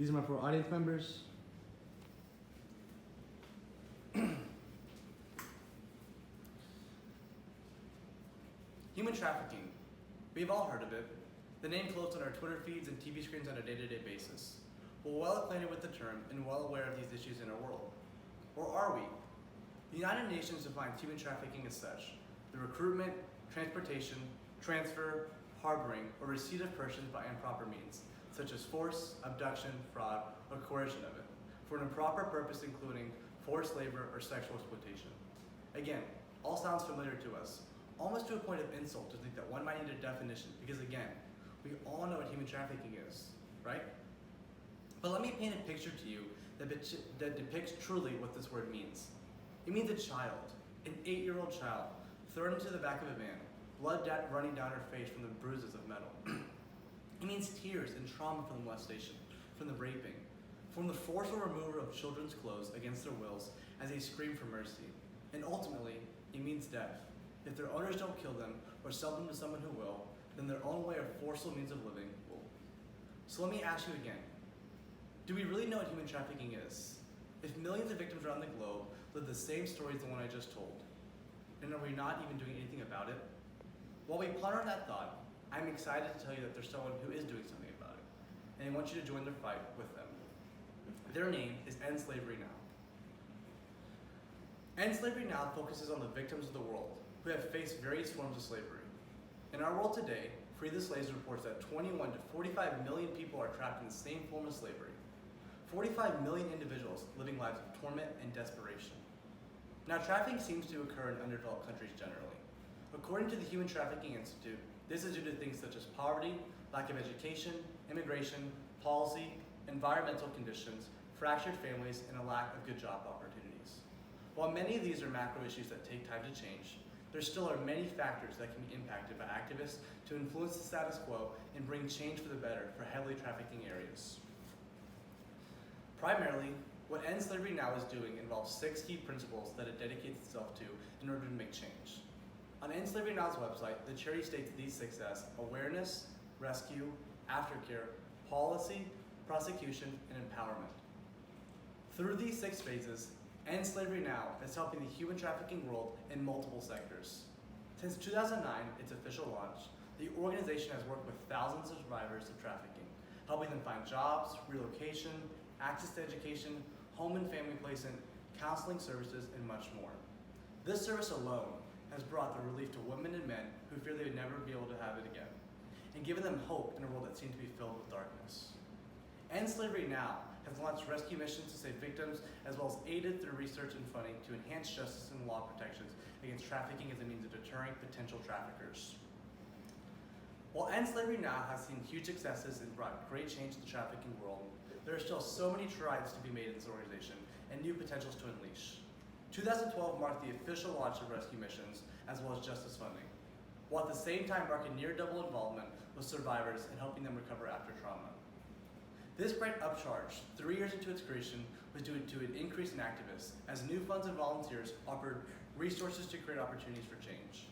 These are my 4 audience members. Human trafficking. We've all heard of it. The name floats on our Twitter feeds and TV screens on a day-to-day basis. We're well acquainted with the term and well aware of these issues in our world. Or are we? The United Nations defines human trafficking as such: the recruitment, transportation, transfer, harboring, or receipt of persons by improper means, such as force, abduction, fraud, or coercion of it, for an improper purpose including forced labor or sexual exploitation. Again, all sounds familiar to us, almost to a point of insult to think that one might need a definition, because again, we all know what human trafficking is, right? But let me paint a picture to you that depicts truly what this word means. It means a child, an 8-year-old child, thrown into the back of a van, blood running down her face from the bruises of metal. It means tears and trauma from the molestation, from the raping, from the forceful removal of children's clothes against their wills as they scream for mercy. And ultimately, it means death. If their owners don't kill them or sell them to someone who will, then their own way of forceful means of living will. So let me ask you again, do we really know what human trafficking is? If millions of victims around the globe live the same story as the one I just told, and are we not even doing anything about it? While we ponder on that thought, I'm excited to tell you that there's someone who is doing something about it, and I want you to join their fight with them. Their name is End Slavery Now. End Slavery Now focuses on the victims of the world who have faced various forms of slavery. In our world today, Free the Slaves reports that 21 to 45 million people are trapped in the same form of slavery. 45 million individuals living lives of torment and desperation. Now, trafficking seems to occur in undeveloped countries generally. According to the Human Trafficking Institute, this is due to things such as poverty, lack of education, immigration, policy, environmental conditions, fractured families, and a lack of good job opportunities. While many of these are macro issues that take time to change, there still are many factors that can be impacted by activists to influence the status quo and bring change for the better for heavily trafficking areas. Primarily, what End Slavery Now is doing involves 6 key principles that it dedicates itself to in order to make change. On End Slavery Now's website, the charity states these 6 as awareness, rescue, aftercare, policy, prosecution, and empowerment. Through these 6 phases, End Slavery Now is helping the human trafficking world in multiple sectors. Since 2009, its official launch, the organization has worked with thousands of survivors of trafficking, helping them find jobs, relocation, access to education, home and family placement, counseling services, and much more. This service alone has brought the relief to women and men who fear they would never be able to have it again, and given them hope in a world that seemed to be filled with darkness. End Slavery Now has launched rescue missions to save victims, as well as aided through research and funding to enhance justice and law protections against trafficking as a means of deterring potential traffickers. While End Slavery Now has seen huge successes and brought great change to the trafficking world, there are still so many strides to be made in this organization and new potentials to unleash. 2012 marked the official launch of rescue missions as well as justice funding, while at the same time marking near double involvement with survivors and helping them recover after trauma. This great upcharge, 3 years into its creation, was due to an increase in activists, as new funds and volunteers offered resources to create opportunities for change.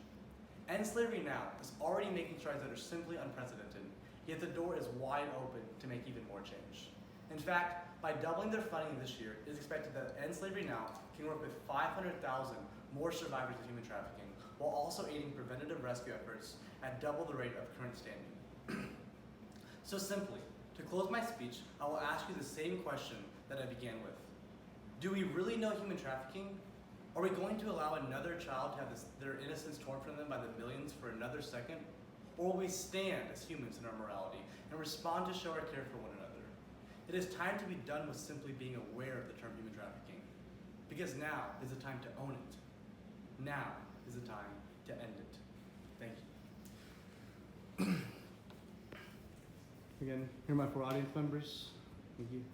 End Slavery Now is already making strides that are simply unprecedented, yet the door is wide open to make even more change. In fact, by doubling their funding this year, it is expected that End Slavery Now can work with 500,000 more survivors of human trafficking, while also aiding preventative rescue efforts at double the rate of current standing. So simply, to close my speech, I will ask you the same question that I began with. Do we really know human trafficking? Are we going to allow another child to have their innocence torn from them by the millions for another second? Or will we stand as humans in our morality and respond to show our care for one another? It is time to be done with simply being aware of the term human trafficking, because now is the time to own it. Now is the time to end it. Thank you. Again, here are my 4 audience members. Thank you.